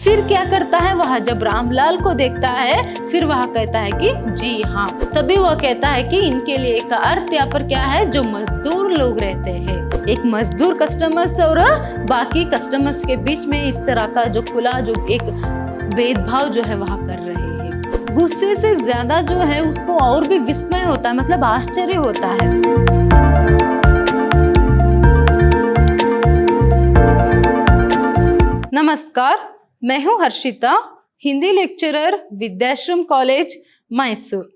फिर क्या करता है वह, जब रामलाल को देखता है फिर वह कहता है कि जी हाँ। तभी वह कहता है कि इनके लिए का अर्थ यहाँ पर क्या है, जो मजदूर लोग रहते हैं, एक मजदूर कस्टमर्स और बाकी कस्टमर्स के बीच में इस तरह का जो खुला जो एक भेदभाव जो है वह कर रहे हैं। गुस्से से ज्यादा जो है उसको और भी विस्मय होता है, मतलब आश्चर्य होता है। नमस्कार, मैं हूं हर्षिता, हिंदी लेक्चरर, विद्याश्रम कॉलेज, मैसूर।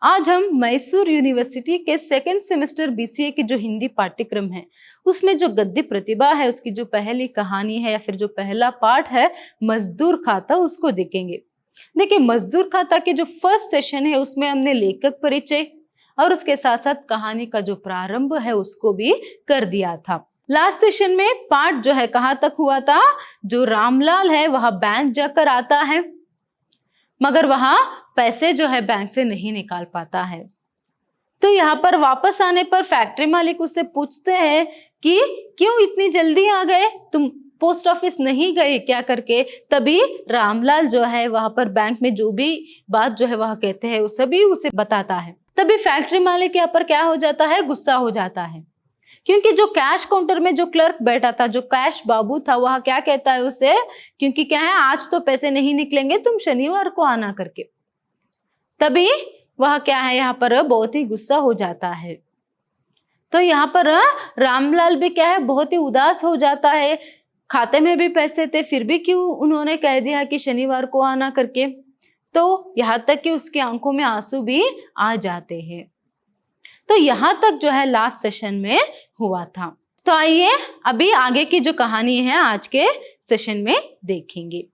आज हम मैसूर यूनिवर्सिटी के सेकेंड सेमेस्टर बीसीए के जो हिंदी पाठ्यक्रम है उसमें जो गद्य प्रतिभा है उसकी जो पहली कहानी है या फिर जो पहला पार्ट है मजदूर खाता, उसको देखेंगे। देखिए, मजदूर खाता के जो फर्स्ट सेशन है उसमें हमने लेखक परिचय और उसके साथ साथ कहानी का जो प्रारंभ है उसको भी कर दिया था। लास्ट सेशन में पार्ट जो है कहाँ तक हुआ था, जो रामलाल है वह बैंक जाकर आता है मगर वहां पैसे जो है बैंक से नहीं निकाल पाता है। तो यहाँ पर वापस आने पर फैक्ट्री मालिक उससे पूछते हैं कि क्यों इतनी जल्दी आ गए, तुम पोस्ट ऑफिस नहीं गए क्या करके। तभी रामलाल जो है वहां पर बैंक में जो भी बात जो है वह कहते हैं वो सभी उसे बताता है। तभी फैक्ट्री मालिक यहाँ पर क्या हो जाता है, गुस्सा हो जाता है, क्योंकि जो कैश काउंटर में जो क्लर्क बैठा था, जो कैश बाबू था, वह क्या कहता है उसे, क्योंकि क्या है आज तो पैसे नहीं निकलेंगे, तुम शनिवार को आना करके। तभी वह क्या है यहाँ पर बहुत ही गुस्सा हो जाता है। तो यहाँ पर रामलाल भी क्या है बहुत ही उदास हो जाता है, खाते में भी पैसे थे फिर भी क्यों उन्होंने कह दिया कि शनिवार को आना करके। तो यहाँ तक कि उसकी आंखों में आंसू भी आ जाते हैं। तो यहाँ तक जो है लास्ट सेशन में हुआ था। तो आइए अभी आगे की जो कहानी है आज के सेशन में देखेंगे।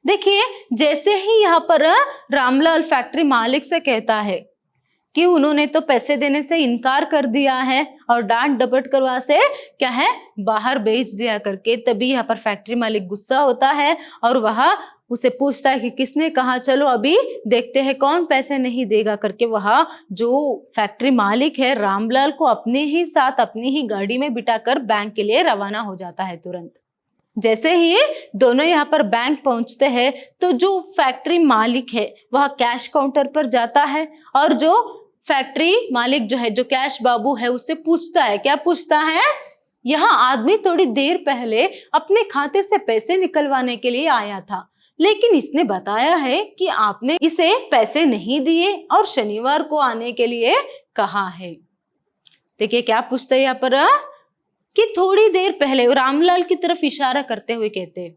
देखिए, जैसे ही यहाँ पर रामलाल फैक्ट्री मालिक से कहता है कि उन्होंने तो पैसे देने से इनकार कर दिया है और डांट डपट करवा से क्या है बाहर भेज दिया करके, तभी यहाँ पर फैक्ट्री मालिक गुस्सा होता है और वह उसे पूछता है कि किसने कहा, चलो अभी देखते हैं कौन पैसे नहीं देगा करके। वह जो फैक्ट्री मालिक है रामलाल को अपने ही साथ अपनी ही गाड़ी में बिठाकर बैंक के लिए रवाना हो जाता है तुरंत। जैसे ही दोनों यहाँ पर बैंक पहुंचते हैं तो जो फैक्ट्री मालिक है वह कैश काउंटर पर जाता है और जो फैक्ट्री मालिक जो है, जो कैश बाबू है, उससे पूछता है, क्या पूछता है, यहाँ आदमी थोड़ी देर पहले अपने खाते से पैसे निकलवाने के लिए आया था, लेकिन इसने बताया है कि आपने इसे पैसे नहीं दिए और शनिवार को आने के लिए कहा है। देखिए क्या पूछते हैं यहाँ पर कि थोड़ी देर पहले, रामलाल की तरफ इशारा करते हुए कहते हैं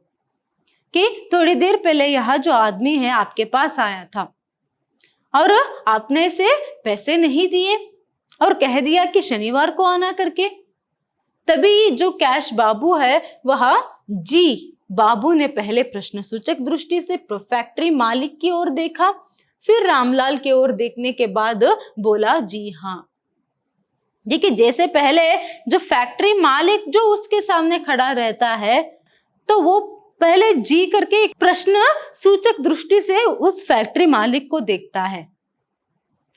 कि थोड़ी देर पहले यह जो आदमी है आपके पास आया था और आपने इसे पैसे नहीं दिए और कह दिया कि शनिवार को आना करके। तभी जो कैश बाबू है वह जी बाबू ने पहले प्रश्नसूचक दृष्टि से फैक्ट्री मालिक की ओर देखा, फिर रामलाल की ओर देखने के बाद बोला जी हाँ। देखिए, जैसे पहले जो फैक्ट्री मालिक जो उसके सामने खड़ा रहता है तो वो पहले जी करके एक प्रश्न सूचक दृष्टि से उस फैक्ट्री मालिक को देखता है।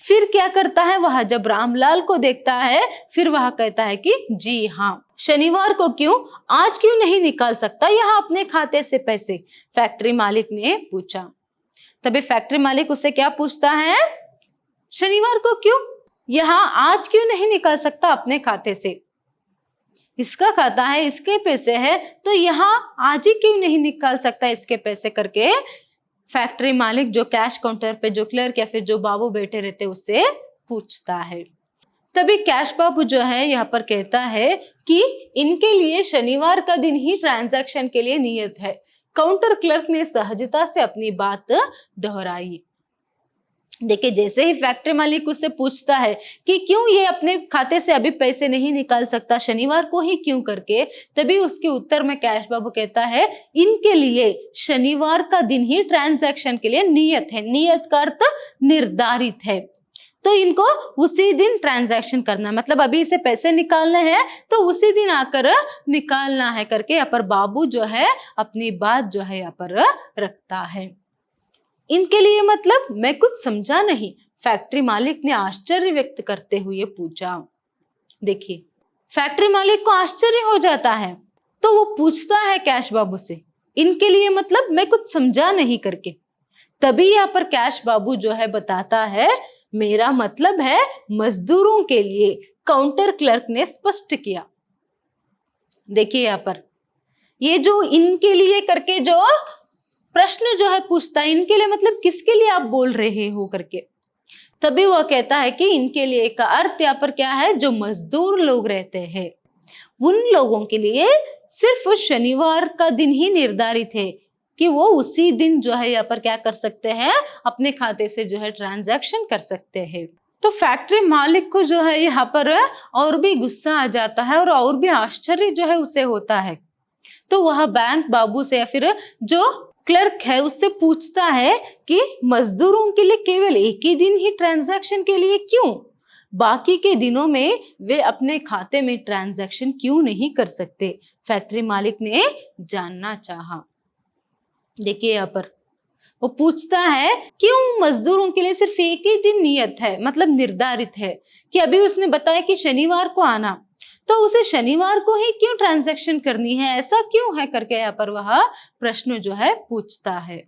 फिर क्या करता है वह, जब रामलाल को देखता है फिर वह कहता है कि जी हाँ, शनिवार को क्यों, आज क्यों नहीं निकाल सकता यहाँ अपने खाते से पैसे, फैक्ट्री मालिक ने पूछा। तभी फैक्ट्री मालिक उससे क्या पूछता है, शनिवार को क्यों, यहाँ आज क्यों नहीं निकाल सकता अपने खाते से, इसका खाता है, इसके पैसे है, तो यहाँ आज ही क्यों नहीं निकाल सकता इसके पैसे करके फैक्ट्री मालिक जो कैश काउंटर पे जो क्लर्क या फिर जो बाबू बैठे रहते उससे पूछता है। तभी कैश बाबू जो है यहाँ पर कहता है कि इनके लिए शनिवार का दिन ही ट्रांजैक्शन के लिए नियत है। काउंटर क्लर्क ने सहजता से अपनी बात दोहराई। देखिए, जैसे ही फैक्ट्री मालिक उससे पूछता है कि क्यों ये अपने खाते से अभी पैसे नहीं निकाल सकता, शनिवार को ही क्यों करके, तभी उसके उत्तर में कैश बाबू कहता है इनके लिए शनिवार का दिन ही ट्रांजैक्शन के लिए नियत है। नियत का अर्थ निर्धारित है, तो इनको उसी दिन ट्रांजैक्शन करना, मतलब अभी इसे पैसे निकालने हैं तो उसी दिन आकर निकालना है करके यहाँ पर बाबू जो है अपनी बात जो है यहाँ पर रखता है। इनके लिए मतलब मैं कुछ समझा नहीं, फैक्ट्री मालिक ने आश्चर्य व्यक्त करते हुए पूछा। देखिए, फैक्ट्री मालिक को आश्चर्य हो जाता है तो वो पूछता है कैश बाबू से इनके लिए मतलब मैं कुछ समझा नहीं करके। तभी यहाँ पर कैश बाबू जो है बताता है मेरा मतलब है मजदूरों के लिए, काउंटर क्लर्क ने स्पष्ट किया। देखिए यहाँ पर ये जो इनके लिए करके जो प्रश्न जो है पूछता है, इनके लिए मतलब किसके लिए आप बोल रहे हो करके। तभी वह कहता है कि इनके लिए का अर्थ यहाँ पर क्या है, जो मजदूर लोग रहते हैं उन लोगों के लिए सिर्फ शनिवार का दिन ही निर्धारित है कि वो उसी दिन जो है यहाँ पर क्या कर सकते हैं, अपने खाते से जो है ट्रांजैक्शन कर सकते हैं। तो फैक्ट्री मालिक को जो है यहाँ पर और भी गुस्सा आ जाता है और भी आश्चर्य जो है उसे होता है। तो वह बैंक बाबू से या फिर जो क्लर्क है उससे पूछता है कि मजदूरों के लिए केवल एक ही दिन ही ट्रांजैक्शन के लिए क्यों, बाकी के दिनों में वे अपने खाते में ट्रांजैक्शन क्यों नहीं कर सकते, फैक्ट्री मालिक ने जानना चाहा। देखिए यहाँ पर वो पूछता है क्यों मजदूरों के लिए सिर्फ एक ही दिन नियत है, मतलब निर्धारित है कि अभी उसने बताया कि शनिवार को आना, तो उसे शनिवार को ही क्यों ट्रांजैक्शन करनी है, ऐसा क्यों है करके यहाँ पर वह प्रश्न जो है पूछता है।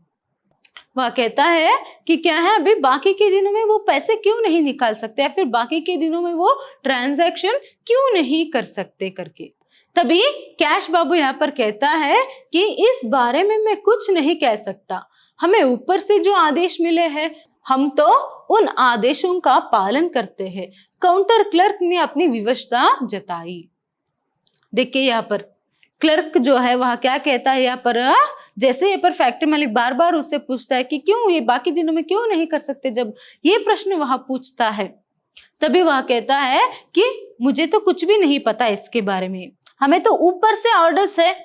वह कहता है कि क्या है अभी बाकी के दिनों में वो पैसे क्यों नहीं निकाल सकते या फिर बाकी के दिनों में वो ट्रांजैक्शन क्यों नहीं कर सकते करके। तभी कैश बाबू यहाँ पर कहता है कि इस बारे में मैं कुछ नहीं कह सकता, हमें ऊपर से जो आदेश मिले हैं हम तो उन आदेशों का पालन करते हैं, काउंटर क्लर्क ने अपनी विवशता जताई। देखिए यहाँ पर क्लर्क जो है वह क्या कहता है यहाँ पर, जैसे यहाँ पर फैक्ट्री मालिक बार बार उससे पूछता है कि क्यों ये बाकी दिनों में क्यों नहीं कर सकते, जब ये प्रश्न वह पूछता है तभी वह कहता है कि मुझे तो कुछ भी नहीं पता इसके बारे में, हमें तो ऊपर से ऑर्डर्स है,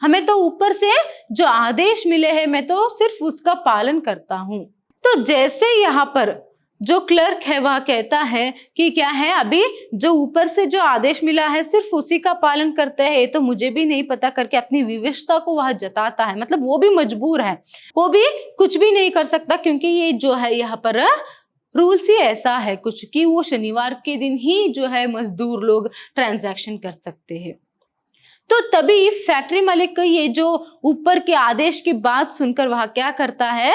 हमें तो ऊपर से जो आदेश मिले हैं मैं तो सिर्फ उसका पालन करता हूं। तो जैसे यहाँ पर जो क्लर्क है वह कहता है कि क्या है अभी जो ऊपर से जो आदेश मिला है सिर्फ उसी का पालन करते हैं, तो मुझे भी नहीं पता करके अपनी विवशता को वह जताता है, मतलब वो भी मजबूर है, वो भी कुछ भी नहीं कर सकता क्योंकि ये जो है यहाँ पर रूल्स ही ऐसा है कुछ कि वो शनिवार के दिन ही जो है मजदूर लोग ट्रांजैक्शन कर सकते हैं। तो तभी फैक्ट्री मालिक को ये जो ऊपर के आदेश की बात सुनकर वह क्या करता है,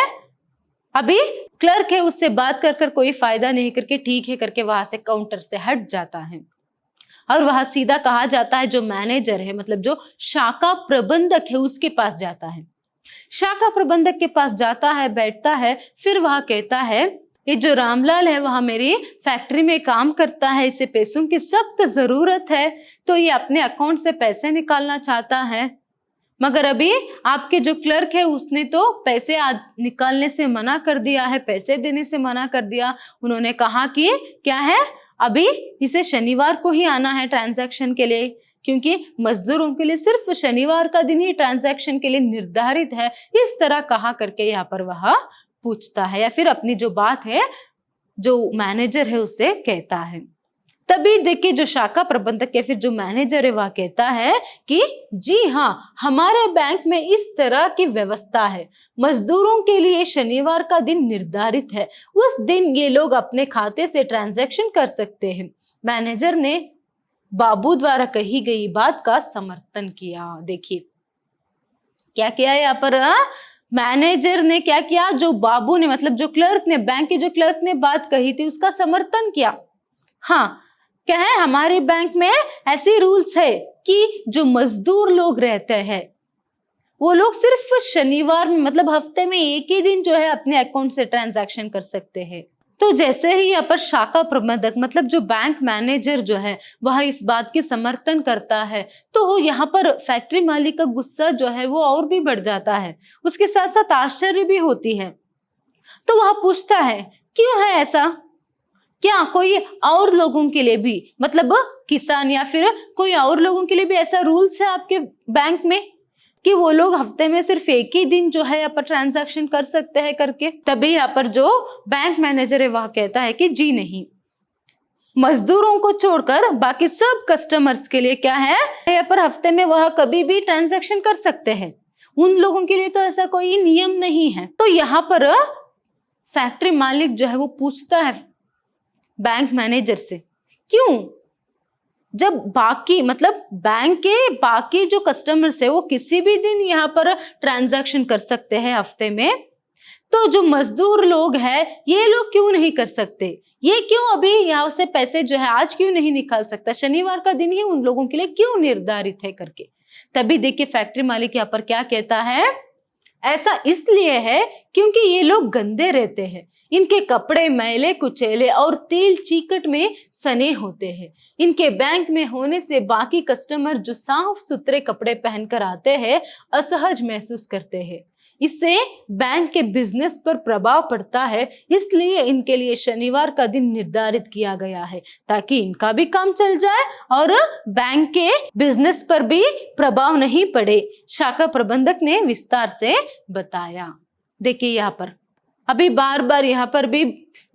अभी क्लर्क है उससे बात कर कोई फायदा नहीं करके ठीक है करके वहां से काउंटर से हट जाता है और वह सीधा कहा जाता है जो मैनेजर है, मतलब जो शाखा प्रबंधक है उसके पास जाता है। शाखा प्रबंधक के पास जाता है, बैठता है, फिर वह कहता है ये जो रामलाल है वह मेरी फैक्ट्री में काम करता है, इसे पैसों की सख्त जरूरत है, तो ये अपने अकाउंट से पैसे निकालना चाहता है, मगर अभी आपके जो क्लर्क है उसने तो पैसे आज निकालने से मना कर दिया है, पैसे देने से मना कर दिया। उन्होंने कहा कि क्या है अभी इसे शनिवार को ही आना है ट्रांजैक्शन के लिए, क्योंकि मजदूरों के लिए सिर्फ शनिवार का दिन ही ट्रांजैक्शन के लिए निर्धारित है। इस तरह कहा करके यहाँ पर वह पूछता है या फिर अपनी जो बात है जो मैनेजर है उससे कहता है। तभी देखिए जो शाखा प्रबंधक या फिर जो मैनेजर है वह कहता है कि जी हाँ, हमारे बैंक में इस तरह की व्यवस्था है, मजदूरों के लिए शनिवार का दिन निर्धारित है, उस दिन ये लोग अपने खाते से ट्रांजैक्शन कर सकते हैं। मैनेजर ने बाबू द्वारा कही गई बात का समर्थन किया। देखिए क्या किया यहाँ पर, मैनेजर ने क्या किया, जो बाबू ने मतलब जो क्लर्क ने, बैंक के जो क्लर्क ने बात कही थी उसका समर्थन किया। हाँ क्या है, हमारे बैंक में ऐसी रूल्स है कि जो मजदूर लोग रहते हैं वो लोग सिर्फ शनिवार में मतलब हफ्ते में एक ही दिन जो है अपने अकाउंट से ट्रांजैक्शन कर सकते हैं। तो जैसे ही यहाँ पर शाखा प्रबंधक मतलब जो बैंक मैनेजर जो है वह इस बात की समर्थन करता है, तो यहाँ पर फैक्ट्री मालिक का गुस्सा जो है वो और भी बढ़ जाता है, उसके साथ साथ आश्चर्य भी होती है। तो वह पूछता है क्यों है ऐसा, क्या कोई और लोगों के लिए भी मतलब किसान या फिर कोई और लोगों के लिए भी ऐसा रूल्स है आपके बैंक में कि वो लोग हफ्ते में सिर्फ एक ही दिन जो है यहाँ पर ट्रांजैक्शन कर सकते हैं करके। तभी यहाँ पर जो बैंक मैनेजर है वह कहता है कि जी नहीं, मजदूरों को छोड़कर बाकी सब कस्टमर्स के लिए क्या है यहाँ पर हफ्ते में वह कभी भी ट्रांजैक्शन कर सकते हैं, उन लोगों के लिए तो ऐसा कोई नियम नहीं है। तो यहाँ पर फैक्ट्री मालिक जो है वो पूछता है बैंक मैनेजर से क्यों, जब बाकी मतलब बैंक के बाकी जो कस्टमर्स है वो किसी भी दिन यहाँ पर ट्रांजैक्शन कर सकते हैं हफ्ते में, तो जो मजदूर लोग हैं ये लोग क्यों नहीं कर सकते? ये क्यों अभी यहाँ से पैसे जो है आज क्यों नहीं निकाल सकता? शनिवार का दिन ही उन लोगों के लिए क्यों निर्धारित है करके। तभी देखिए फैक्ट्री मालिक यहाँ पर क्या कहता है, ऐसा इसलिए है क्योंकि ये लोग गंदे रहते हैं, इनके कपड़े मैले कुचैले और तेल चीकट में सने होते हैं। इनके बैंक में होने से बाकी कस्टमर जो साफ सुथरे कपड़े पहनकर आते हैं असहज महसूस करते हैं। इससे बैंक के बिजनेस पर प्रभाव पड़ता है, इसलिए इनके लिए शनिवार का दिन निर्धारित किया गया है ताकि इनका भी काम चल जाए और बैंक के बिजनेस पर भी प्रभाव नहीं पड़े, शाखा प्रबंधक ने विस्तार से बताया। देखिए यहाँ पर अभी बार बार यहाँ पर भी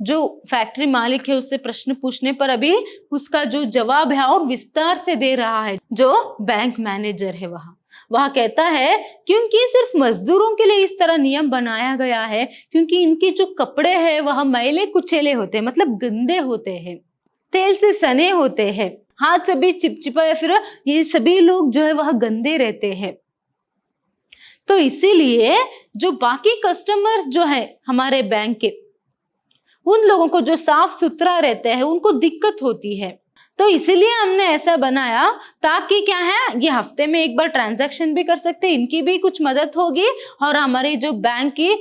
जो फैक्ट्री मालिक है उससे प्रश्न पूछने पर अभी उसका जो जवाब है और विस्तार से दे रहा है जो बैंक मैनेजर है वह कहता है क्योंकि सिर्फ मजदूरों के लिए इस तरह नियम बनाया गया है क्योंकि इनके जो कपड़े हैं वह मैले कुचेले होते हैं, मतलब गंदे होते हैं, तेल से सने होते हैं, हाथ से भी चिपचिपा या फिर ये सभी लोग जो है वह गंदे रहते हैं। तो इसीलिए जो बाकी कस्टमर्स जो है हमारे बैंक के, उन लोगों को जो साफ सुथरा रहते हैं उनको दिक्कत होती है। तो इसीलिए हमने ऐसा बनाया ताकि क्या है, ये हफ्ते में एक बार ट्रांजैक्शन भी कर सकते हैं, इनकी भी कुछ मदद होगी और हमारे जो बैंक की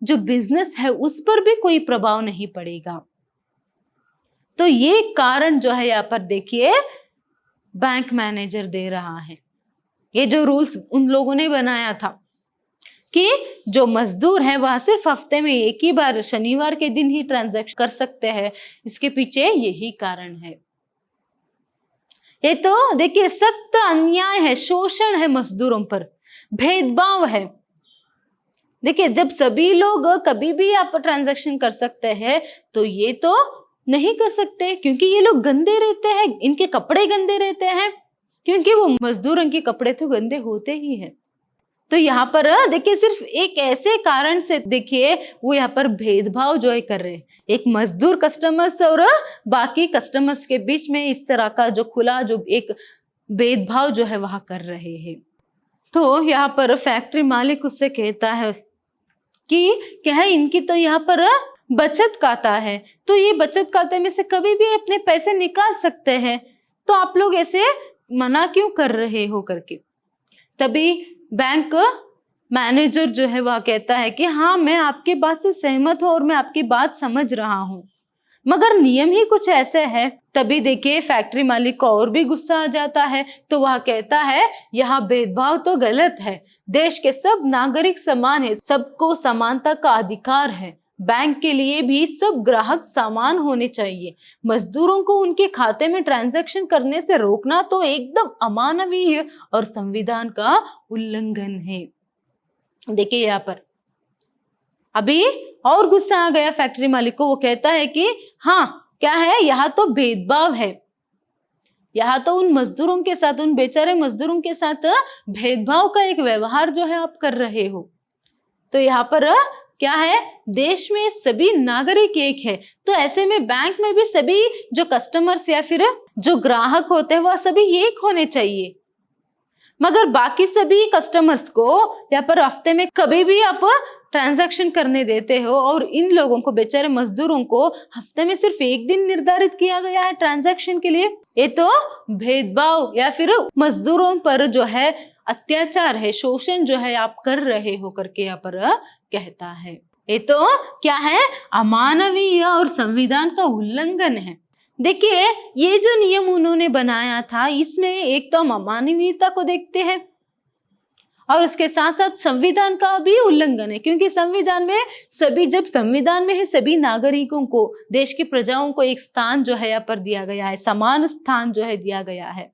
जो बिजनेस है उस पर भी कोई प्रभाव नहीं पड़ेगा। तो ये कारण जो है यहाँ पर देखिए बैंक मैनेजर दे रहा है। ये जो रूल्स उन लोगों ने बनाया था कि जो मजदूर है वह सिर्फ हफ्ते में एक ही बार शनिवार के दिन ही ट्रांजैक्शन कर सकते हैं, इसके पीछे यही कारण है। ये तो देखिए सख्त अन्याय है, शोषण है, मजदूरों पर भेदभाव है। देखिए जब सभी लोग कभी भी आप ट्रांजैक्शन कर सकते हैं तो ये तो नहीं कर सकते क्योंकि ये लोग गंदे रहते हैं, इनके कपड़े गंदे रहते हैं, क्योंकि वो मजदूरों के कपड़े तो गंदे होते ही हैं। तो यहाँ पर देखिए सिर्फ एक ऐसे कारण से देखिए वो यहाँ पर भेदभाव जो है कर रहे हैं, एक मजदूर कस्टमर्स और बाकी कस्टमर्स के बीच में इस तरह का जो खुला जो एक भेदभाव जो है वह कर रहे हैं। तो यहाँ पर फैक्ट्री मालिक उससे कहता है कि क्या है, इनकी तो यहाँ पर बचत खाता है, तो ये बचत खाते में से कभी भी अपने पैसे निकाल सकते हैं, तो आप लोग ऐसे मना क्यों कर रहे हो करके। तभी बैंक मैनेजर जो है वह कहता है कि हाँ मैं आपकी बात से सहमत हूँ और मैं आपकी बात समझ रहा हूँ, मगर नियम ही कुछ ऐसे है। तभी देखिए फैक्ट्री मालिक को और भी गुस्सा आ जाता है, तो वह कहता है यहाँ भेदभाव तो गलत है, देश के सब नागरिक समान है, सबको समानता का अधिकार है, बैंक के लिए भी सब ग्राहक समान होने चाहिए, मजदूरों को उनके खाते में ट्रांजैक्शन करने से रोकना तो एकदम अमानवीय और संविधान का उल्लंघन है। देखिए यहाँ पर अभी और गुस्सा आ गया फैक्ट्री मालिक को, वो कहता है कि हाँ क्या है, यहाँ तो भेदभाव है, यहाँ तो उन मजदूरों के साथ, उन बेचारे मजदूरों के साथ भेदभाव का एक व्यवहार जो है आप कर रहे हो। तो यहाँ पर क्या है, देश में सभी नागरिक एक है, तो ऐसे में बैंक में भी सभी जो कस्टमर्स या फिर जो ग्राहक होते हैं वह सभी एक होने चाहिए, मगर बाकी सभी कस्टमर्स को यहाँ पर हफ्ते में कभी भी आप ट्रांजैक्शन करने देते हो और इन लोगों को बेचारे मजदूरों को हफ्ते में सिर्फ एक दिन निर्धारित किया गया है ट्रांजैक्शन के लिए। ये तो भेदभाव या फिर मजदूरों पर जो है अत्याचार है, शोषण जो है आप कर रहे हो करके यहाँ पर कहता है। ये तो क्या है, अमानवीय और संविधान का उल्लंघन है। देखिए ये जो नियम उन्होंने बनाया था इसमें एक तो हम अमानवीयता को देखते हैं और उसके साथ साथ संविधान का भी उल्लंघन है, क्योंकि संविधान में सभी, जब संविधान में है सभी नागरिकों को, देश की प्रजाओं को एक स्थान जो है यहाँ पर दिया गया है, समान स्थान जो है दिया गया है,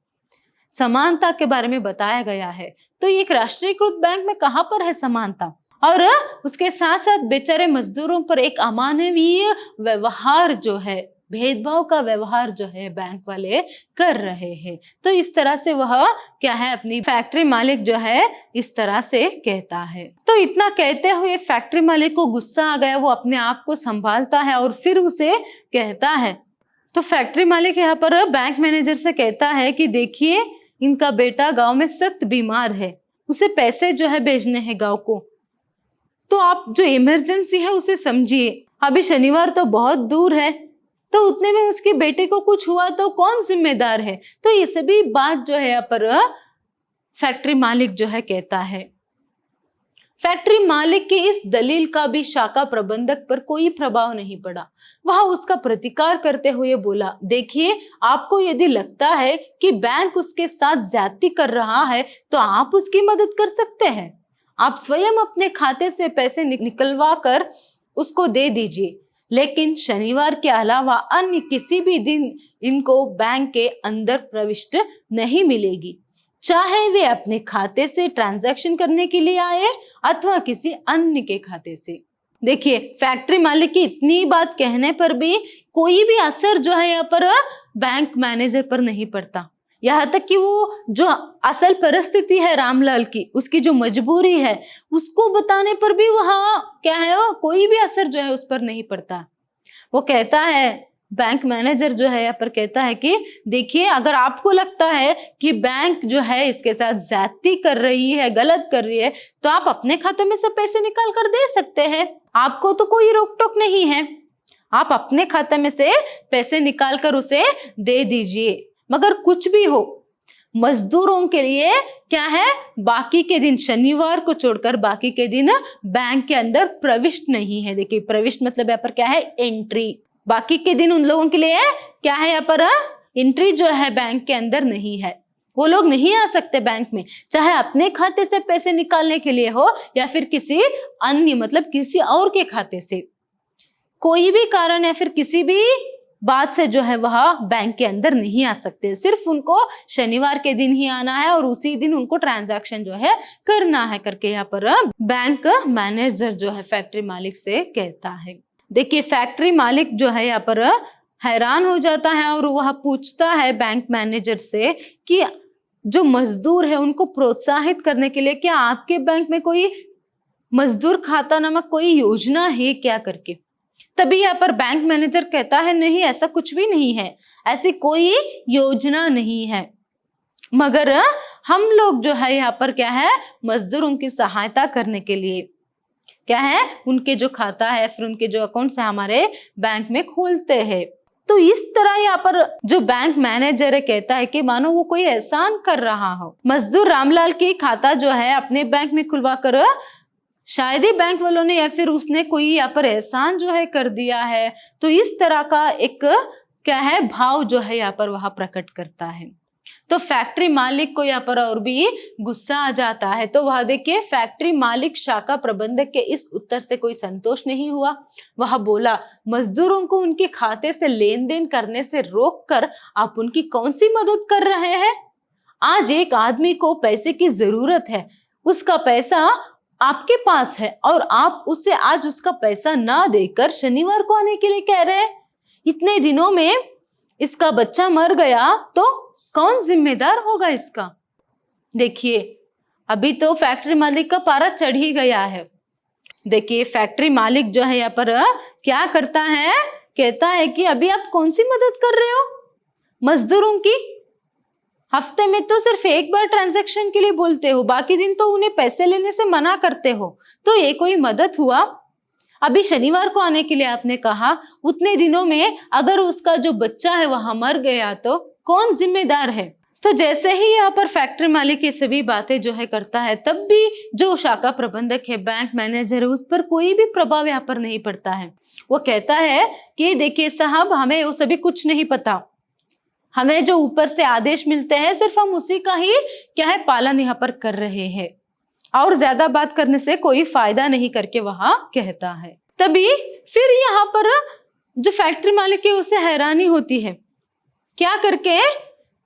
समानता के बारे में बताया गया है। तो एक राष्ट्रीयकृत बैंक में कहाँ पर है समानता, और उसके साथ साथ बेचारे मजदूरों पर एक अमानवीय व्यवहार जो है, भेदभाव का व्यवहार जो है बैंक वाले कर रहे हैं। तो इस तरह से वह क्या है, अपनी फैक्ट्री मालिक जो है इस तरह से कहता है। तो इतना कहते हुए फैक्ट्री मालिक को गुस्सा आ गया, वो अपने आप को संभालता है और फिर उसे कहता है तो फैक्ट्री मालिक यहाँ पर बैंक मैनेजर से कहता है कि देखिए, इनका बेटा गांव में सख्त बीमार है, उसे पैसे जो है भेजने हैं गांव को, तो आप जो इमरजेंसी है उसे समझिए। अभी शनिवार तो बहुत दूर है, तो उतने में उसके बेटे को कुछ हुआ तो कौन जिम्मेदार है। तो ये सभी बात जो है यहाँ पर फैक्ट्री मालिक जो है कहता है। फैक्ट्री मालिक की इस दलील का भी शाखा प्रबंधक पर कोई प्रभाव नहीं पड़ा। वह उसका प्रतिकार करते हुए बोला, देखिए, आपको यदि लगता है कि बैंक उसके साथ ज्यादती कर रहा है तो आप उसकी मदद कर सकते हैं। आप स्वयं अपने खाते से पैसे निकलवा कर उसको दे दीजिए, लेकिन शनिवार के अलावा अन्य किसी भी दिन इनको बैंक के अंदर प्रविष्ट नहीं मिलेगी, चाहे वे अपने खाते से ट्रांजैक्शन करने के लिए आए अथवा किसी अन्य के खाते से। देखिए, फैक्ट्री मालिक की इतनी बात कहने पर भी कोई भी असर जो है यहाँ पर बैंक मैनेजर पर नहीं पड़ता। यहाँ तक कि वो जो असल परिस्थिति है रामलाल की, उसकी जो मजबूरी है, उसको बताने पर भी वहाँ क्या है, कोई भी असर जो है उस पर नहीं पड़ता। वो कहता है, बैंक मैनेजर जो है यहाँ पर कहता है कि देखिए, अगर आपको लगता है कि बैंक जो है इसके साथ ज्यादती कर रही है, गलत कर रही है, तो आप अपने खाते में से पैसे निकाल कर दे सकते हैं। आपको तो कोई रोक टोक नहीं है, आप अपने खाते में से पैसे निकाल कर उसे दे दीजिए। मगर कुछ भी हो, मजदूरों के लिए क्या है, बाकी के दिन, शनिवार को छोड़कर बाकी के दिन बैंक के अंदर प्रविष्ट नहीं है। देखिए, प्रविष्ट मतलब यहाँ पर क्या है, एंट्री। बाकी के दिन उन लोगों के लिए क्या है, यहाँ पर एंट्री जो है बैंक के अंदर नहीं है। वो लोग नहीं आ सकते बैंक में, चाहे अपने खाते से पैसे निकालने के लिए हो या फिर किसी अन्य मतलब किसी और के खाते से। कोई भी कारण या फिर किसी भी बात से जो है वह बैंक के अंदर नहीं आ सकते। सिर्फ उनको शनिवार के दिन ही आना है और उसी दिन उनको ट्रांजैक्शन जो है करना है करके यहाँ पर बैंक मैनेजर जो है फैक्ट्री मालिक से कहता है। देखिए, फैक्ट्री मालिक जो है यहाँ पर हैरान हो जाता है और वह पूछता है बैंक मैनेजर से कि जो मजदूर है उनको प्रोत्साहित करने के लिए क्या आपके बैंक में कोई मजदूर खाता नामक कोई योजना है क्या करके। तभी यहाँ पर बैंक मैनेजर कहता है, नहीं, ऐसा कुछ भी नहीं है, ऐसी कोई योजना नहीं है, मगर हम लोग जो है यहाँ पर क्या है, मजदूरों की सहायता करने के लिए क्या है, उनके जो खाता है फिर उनके जो अकाउंट्स है हमारे बैंक में खोलते हैं। तो इस तरह यहाँ पर जो बैंक मैनेजर है कहता है कि मानो वो कोई एहसान कर रहा हो। मजदूर रामलाल की खाता जो है अपने बैंक में खुलवा कर शायद ही बैंक वालों ने या फिर उसने कोई यहाँ पर एहसान जो है कर दिया है। तो इस तरह का एक क्या है, भाव जो है यहाँ पर वह प्रकट करता है। तो फैक्ट्री मालिक को यहाँ पर और भी गुस्सा आ जाता है। तो वह देखिए, फैक्ट्री मालिक शाखा प्रबंधक के इस उत्तर से कोई संतोष नहीं हुआ। वह बोला, मजदूरों को उनके खाते से लेन देन करने से रोककर आप उनकी कौन सी मदद कर रहे हैं। आज एक आदमी को पैसे की जरूरत है, उसका पैसा आपके पास है और आप उससे आज उसका पैसा ना देकर शनिवार को आने के लिए कह रहे हैं। इतने दिनों में इसका बच्चा मर गया तो कौन जिम्मेदार होगा इसका। देखिए, अभी तो फैक्ट्री मालिक का पारा चढ़ ही गया है। देखिए, फैक्ट्री मालिक जो है यहाँ पर क्या करता है, कहता है कि अभी आप कौन सी मदद कर रहे हो मजदूरों की। हफ्ते में तो सिर्फ एक बार ट्रांजैक्शन के लिए बोलते हो, बाकी दिन तो उन्हें पैसे लेने से मना करते हो, तो ये कोई मदद हुआ। अभी शनिवार को आने के लिए आपने कहा, उतने दिनों में अगर उसका जो बच्चा है वह मर गया तो कौन जिम्मेदार है। तो जैसे ही यहाँ पर फैक्ट्री मालिक ये सभी बातें जो है करता है, तब भी जो शाखा प्रबंधक है, बैंक मैनेजर है, उस पर कोई भी प्रभाव यहाँ पर नहीं पड़ता है। वो कहता है कि देखिए साहब, हमें वो सभी कुछ नहीं पता, हमें जो ऊपर से आदेश मिलते हैं सिर्फ हम उसी का ही क्या है पालन यहाँ पर कर रहे हैं, और ज्यादा बात करने से कोई फायदा नहीं करके वहां कहता है। तभी फिर यहाँ पर जो फैक्ट्री मालिक है उसे हैरानी होती है, क्या करके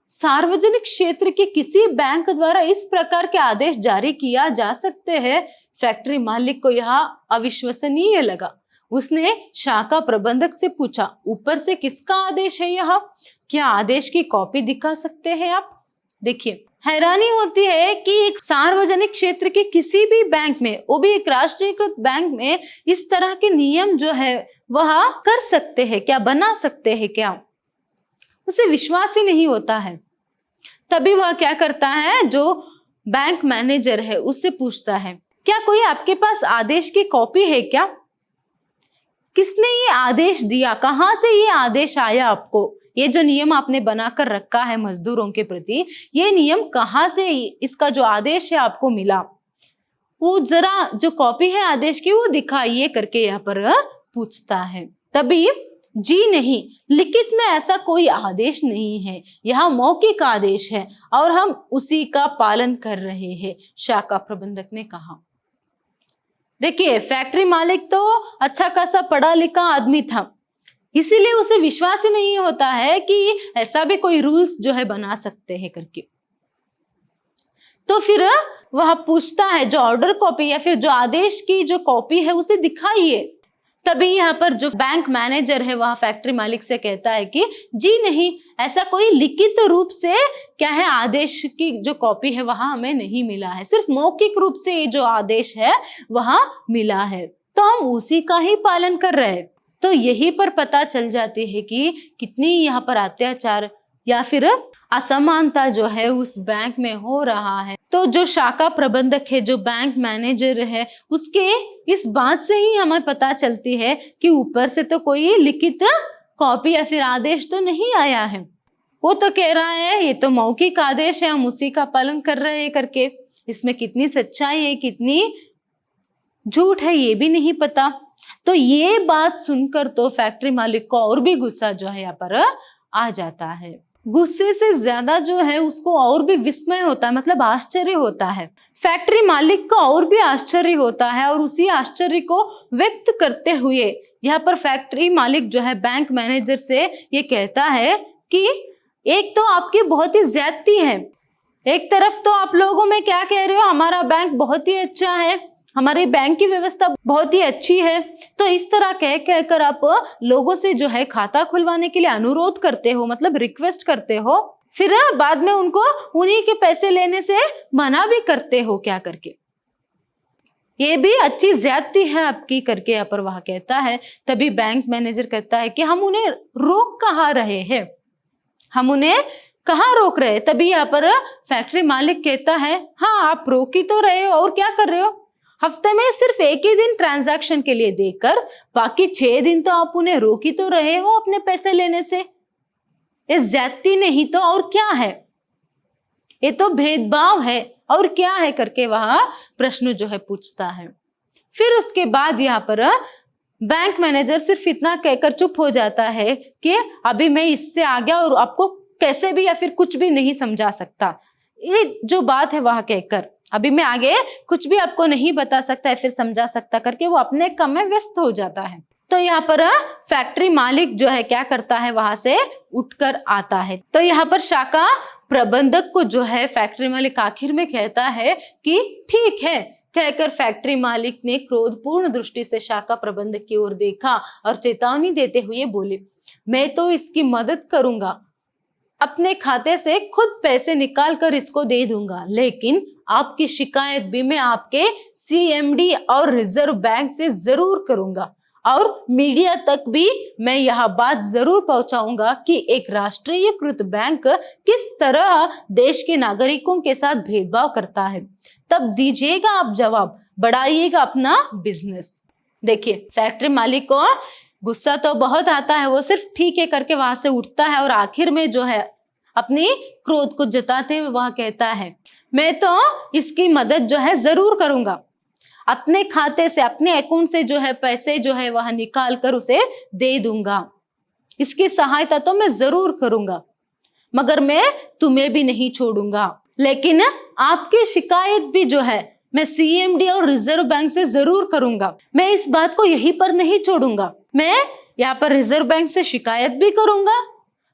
सार्वजनिक क्षेत्र के किसी बैंक द्वारा इस प्रकार के आदेश जारी किया जा सकते हैं। फैक्ट्री मालिक को यह अविश्वसनीय लगा। उसने शाखा प्रबंधक से पूछा, ऊपर से किसका आदेश है यह, क्या आदेश की कॉपी दिखा सकते हैं आप। देखिए, हैरानी होती है कि एक सार्वजनिक क्षेत्र के किसी भी बैंक में, वो भी एक राष्ट्रीयकृत बैंक में, इस तरह के नियम जो है वह कर सकते हैं क्या, बना सकते हैं क्या। उसे विश्वास ही नहीं होता है। तभी वह क्या करता है, जो बैंक मैनेजर है उससे पूछता है, क्या कोई आपके पास आदेश की कॉपी है क्या? किसने ये आदेश दिया, कहाँ से ये आदेश आया आपको? ये जो नियम आपने बनाकर रखा है मजदूरों के प्रति, ये नियम कहाँ से, इसका जो आदेश है आपको मिला? वो जरा जो कॉपी है आदेश की वो दिखाइए करके यहाँ पर पूछता है। तभी जी नहीं, लिखित में ऐसा कोई आदेश नहीं है, यह मौखिक आदेश है और हम उसी का पालन कर रहे हैं, शाखा प्रबंधक ने कहा। देखिए, फैक्ट्री मालिक तो अच्छा खासा पढ़ा लिखा आदमी था, इसीलिए उसे विश्वास ही नहीं होता है कि ऐसा भी कोई रूल्स जो है बना सकते हैं करके। तो फिर वह पूछता है, जो ऑर्डर कॉपी या फिर जो आदेश की जो कॉपी है उसे दिखाइए। तभी यहाँ पर जो बैंक मैनेजर है वह फैक्ट्री मालिक से कहता है कि जी नहीं, ऐसा कोई लिखित रूप से क्या है आदेश की जो कॉपी है वह हमें नहीं मिला है, सिर्फ मौखिक रूप से ये जो आदेश है वह मिला है, तो हम उसी का ही पालन कर रहे हैं। तो यही पर पता चल जाती है कि कितनी यहाँ पर अत्याचार या फिर असमानता जो है उस बैंक में हो रहा है। तो जो शाखा प्रबंधक है, जो बैंक मैनेजर है, उसके इस बात से ही हमें पता चलती है कि ऊपर से तो कोई लिखित कॉपी या फिर आदेश तो नहीं आया है। वो तो कह रहा है ये तो मौखिक आदेश है, हम उसी का पालन कर रहे हैं करके। इसमें कितनी सच्चाई है, कितनी झूठ है, ये भी नहीं पता। तो ये बात सुनकर तो फैक्ट्री मालिक को और भी गुस्सा जो है यहाँ पर आ जाता है। गुस्से से ज्यादा जो है उसको और भी विस्मय होता है, मतलब आश्चर्य होता है। फैक्ट्री मालिक को और भी आश्चर्य होता है और उसी आश्चर्य को व्यक्त करते हुए यहाँ पर फैक्ट्री मालिक जो है बैंक मैनेजर से ये कहता है कि एक तो आपकी बहुत ही ज्यादती है, एक तरफ तो आप लोगों में क्या कह रहे हो, हमारा बैंक बहुत ही अच्छा है, हमारे बैंक की व्यवस्था बहुत ही अच्छी है, तो इस तरह कहकर आप लोगों से जो है खाता खुलवाने के लिए अनुरोध करते हो, मतलब रिक्वेस्ट करते हो, फिर बाद में उनको उन्हीं के पैसे लेने से मना भी करते हो क्या करके। ये भी अच्छी ज्यादती है आपकी करके यहाँ पर वह कहता है। तभी बैंक मैनेजर कहता है कि हम उन्हें रोक कहाँ रहे हैं, हम उन्हें कहाँ रोक रहे हैं। तभी यहाँ पर फैक्ट्री मालिक कहता है, हाँ आप रोक ही तो रहे हो, और क्या कर रहे हो, हफ्ते में सिर्फ एक ही दिन ट्रांजैक्शन के लिए देकर बाकी 6 दिन तो आप उन्हें रोक ही तो रहे हो अपने पैसे लेने से। ये ज्यादती नहीं तो और क्या है, ये तो भेदभाव है और क्या है करके वह प्रश्न जो है पूछता है। फिर उसके बाद यहाँ पर बैंक मैनेजर सिर्फ इतना कहकर चुप हो जाता है कि अभी मैं इससे आगे और आपको कैसे भी या फिर कुछ भी नहीं समझा सकता, ये जो बात है वह कहकर अभी मैं आगे कुछ भी आपको नहीं बता सकता है फिर समझा सकता करके वो अपने काम में व्यस्त हो जाता है। तो यहाँ पर फैक्ट्री मालिक जो है क्या करता है, वहां से उठकर आता है। तो यहाँ पर शाखा प्रबंधक को जो है फैक्ट्री मालिक आखिर में कहता है कि ठीक है, कहकर फैक्ट्री मालिक ने क्रोधपूर्ण दृष्टि से शाखा प्रबंधक की ओर देखा और चेतावनी देते हुए बोले, मैं तो इसकी मदद करूंगा, अपने खाते से खुद पैसे निकाल कर इसको दे दूंगा, लेकिन आपकी शिकायत भी मैं आपके सीएमडी और रिजर्व बैंक से जरूर करूंगा और मीडिया तक भी मैं यह बात जरूर पहुंचाऊंगा कि एक राष्ट्रीयकृत बैंक किस तरह देश के नागरिकों के साथ भेदभाव करता है। तब दीजिएगा आप जवाब, बढ़ाइएगा अपना बिजनेस। देखिए, फैक्ट्री मालिक को गुस्सा तो बहुत आता है, वो सिर्फ ठीक है करके वहां से उठता है और आखिर में जो है अपनी क्रोध को जताते हुए वह कहता है, मैं तो इसकी मदद जो है जरूर करूंगा, अपने खाते से अपने अकाउंट से जो है पैसे जो है वह निकाल कर उसे दे दूंगा, इसकी सहायता तो मैं जरूर करूंगा, मगर मैं तुम्हें भी नहीं छोड़ूंगा, लेकिन आपकी शिकायत भी जो है मैं सीएमडी और रिजर्व बैंक से जरूर करूंगा। मैं इस बात को यहीं पर नहीं छोड़ूंगा, मैं यहाँ पर रिजर्व बैंक से शिकायत भी करूंगा,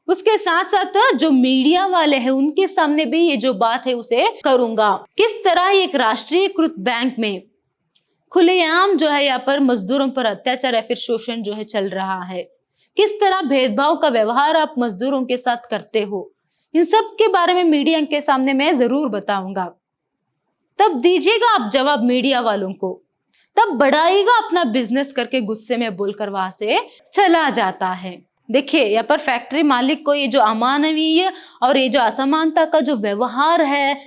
उसके साथ साथ जो मीडिया वाले हैं उनके सामने भी ये जो बात है उसे करूंगा। किस तरह एक राष्ट्रीयकृत बैंक में खुलेआम जो है यहाँ पर मजदूरों पर अत्याचार या फिर शोषण जो है चल रहा है, किस तरह भेदभाव का व्यवहार आप मजदूरों के साथ करते हो, इन सब के बारे में मीडिया के सामने मैं जरूर बताऊंगा। तब दीजिएगा आप जवाब मीडिया वालों को, तब बढ़ाएगा अपना बिजनेस करके गुस्से में बोलकर वहां से चला जाता है। देखिए यहाँ पर फैक्ट्री मालिक को ये जो अमानवीय और ये जो असमानता का जो व्यवहार है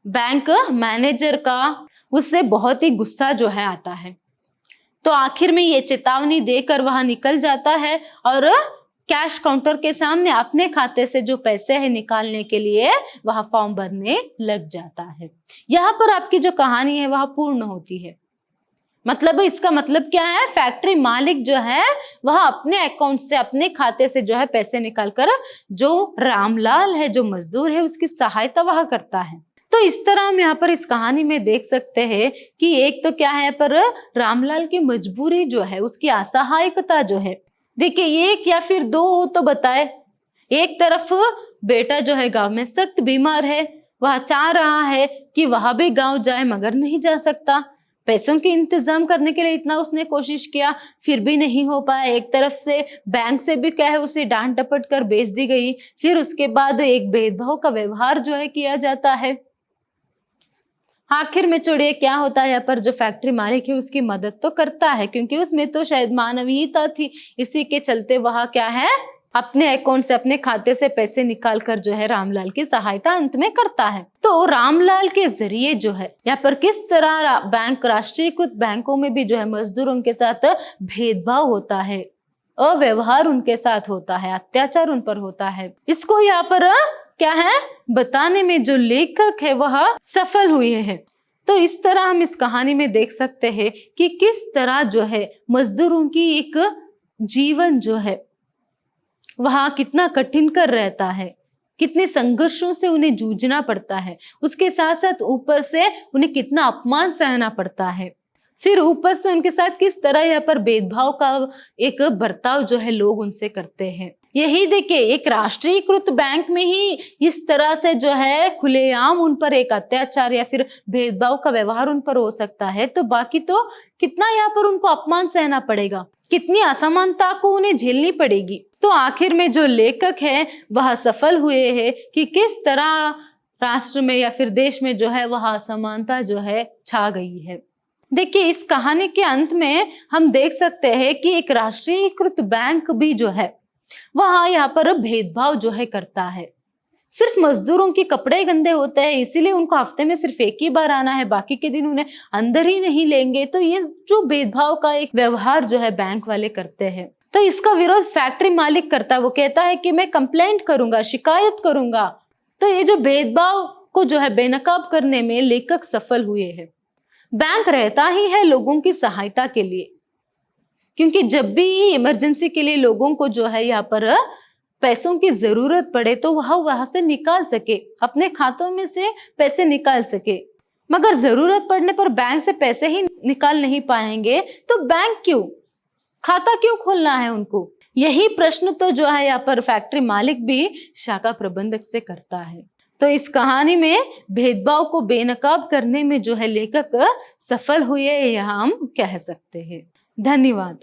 बैंक मैनेजर का, उससे बहुत ही गुस्सा जो है आता है। तो आखिर में ये चेतावनी देकर वह निकल जाता है और कैश काउंटर के सामने अपने खाते से जो पैसे हैं निकालने के लिए वह फॉर्म भरने लग जाता है। यहाँ पर आपकी जो कहानी है वह पूर्ण होती है। मतलब इसका मतलब क्या है, फैक्ट्री मालिक जो है वह अपने अकाउंट से, अपने खाते से जो है पैसे निकालकर जो रामलाल है, जो मजदूर है, उसकी सहायता वह करता है। तो इस तरह हम यहाँ पर इस कहानी में देख सकते हैं कि एक तो क्या है पर रामलाल की मजबूरी जो है, उसकी असहायकता जो है। देखिए एक या फिर दो हो तो बताए। एक तरफ बेटा जो है गांव में सख्त बीमार है, वह चाह रहा है कि वह भी गांव जाए मगर नहीं जा सकता। पैसों के इंतजाम करने के लिए इतना उसने कोशिश किया, फिर भी नहीं हो पाया। एक तरफ से बैंक से भी क्या है उसे डांट डपट कर भेज दी गई। फिर उसके बाद एक भेदभाव का व्यवहार जो है किया जाता है। आखिर में छोड़िए क्या होता है, यहाँ पर जो फैक्ट्री मालिक है उसकी मदद तो करता है, क्योंकि उसमें तो शायद मानवीयता थी। इसी के चलते वह क्या है अपने अकाउंट से, अपने खाते से पैसे निकाल कर जो है रामलाल की सहायता अंत में करता है। तो रामलाल के जरिए जो है यहाँ पर किस तरह बैंक, राष्ट्रीयकृत बैंकों में भी जो है मजदूरों के साथ भेदभाव होता है, अव्यवहार उनके साथ होता है, अत्याचार उन पर होता है, इसको यहाँ पर क्या है बताने में जो लेखक है वह सफल हुए हैं। तो इस तरह हम इस कहानी में देख सकते हैं कि किस तरह जो है मजदूरों की एक जीवन जो है वह कितना कठिन कर रहता है, कितने संघर्षों से उन्हें जूझना पड़ता है। उसके साथ साथ ऊपर से उन्हें कितना अपमान सहना पड़ता है। फिर ऊपर से उनके साथ किस तरह यहाँ पर भेदभाव का एक बर्ताव जो है लोग उनसे करते हैं। यही देखिए एक राष्ट्रीयकृत बैंक में ही इस तरह से जो है खुलेआम उन पर एक अत्याचार या फिर भेदभाव का व्यवहार उन पर हो सकता है, तो बाकी तो कितना यहाँ पर उनको अपमान सहना पड़ेगा, कितनी असमानता को उन्हें झेलनी पड़ेगी। तो आखिर में जो लेखक है वह सफल हुए हैं कि किस तरह राष्ट्र में या फिर देश में जो है वह असमानता जो है छा गई है। देखिए इस कहानी के अंत में हम देख सकते हैं कि एक राष्ट्रीयकृत बैंक भी जो है वह यहाँ पर भेदभाव जो है करता है। सिर्फ मजदूरों के कपड़े गंदे होते हैं इसीलिए उनको हफ्ते में सिर्फ एक ही बार आना है, बाकी के दिन उन्हें अंदर ही नहीं लेंगे। तो ये जो भेदभाव का एक व्यवहार जो है बैंक वाले करते हैं, तो इसका विरोध फैक्ट्री मालिक करता है। वो कहता है कि मैं कंप्लेंट करूंगा, शिकायत करूंगा। तो ये जो भेदभाव को जो है बेनकाब करने में लेखक सफल हुए हैं। बैंक रहता ही है लोगों की सहायता के लिए, क्योंकि जब भी इमरजेंसी के लिए लोगों को जो है यहाँ पर पैसों की जरूरत पड़े तो वह वहां से निकाल सके, अपने खातों में से पैसे निकाल सके। मगर जरूरत पड़ने पर बैंक से पैसे ही निकाल नहीं पाएंगे तो बैंक क्यों, खाता क्यों खोलना है उनको? यही प्रश्न तो जो है यहाँ पर फैक्ट्री मालिक भी शाखा प्रबंधक से करता है। तो इस कहानी में भेदभाव को बेनकाब करने में जो है लेखक सफल हुए, यह हम कह सकते हैं। धन्यवाद।